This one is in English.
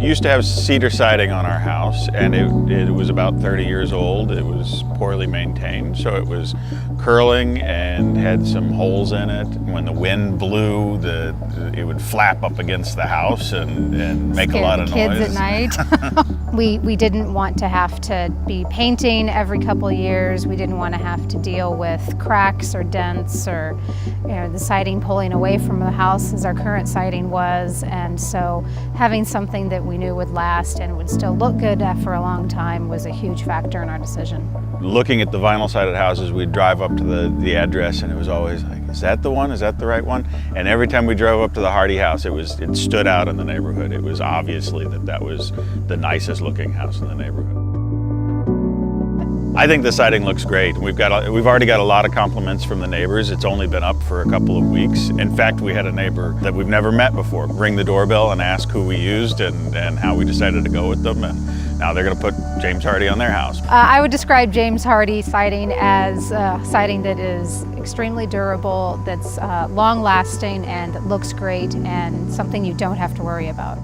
used to have cedar siding on our house, and it was about 30 years old. It was poorly maintained, so it was curling and had some holes in it. When the wind blew, it would flap up against the house and make a lot of noise. Kids at night. We didn't want to have to be painting every couple of years. We didn't want to have to deal with cracks or dents or the siding pulling away from the house as our current siding was. And so having something that we knew would last and would still look good for a long time was a huge factor in our decision. Looking at the vinyl sided houses, we'd drive up to the address and it was always like, is that the one? Is that the right one? And every time we drove up to the Hardie house, it stood out in the neighborhood. It was obviously that was the nicest looking house in the neighborhood. I think the siding looks great. We've already got a lot of compliments from the neighbors. It's only been up for a couple of weeks. In fact, we had a neighbor that we've never met before ring the doorbell and ask who we used and how we decided to go with them. And now they're going to put James Hardie on their house. I would describe James Hardie siding as siding that is extremely durable, that's long-lasting, and that looks great, and something you don't have to worry about.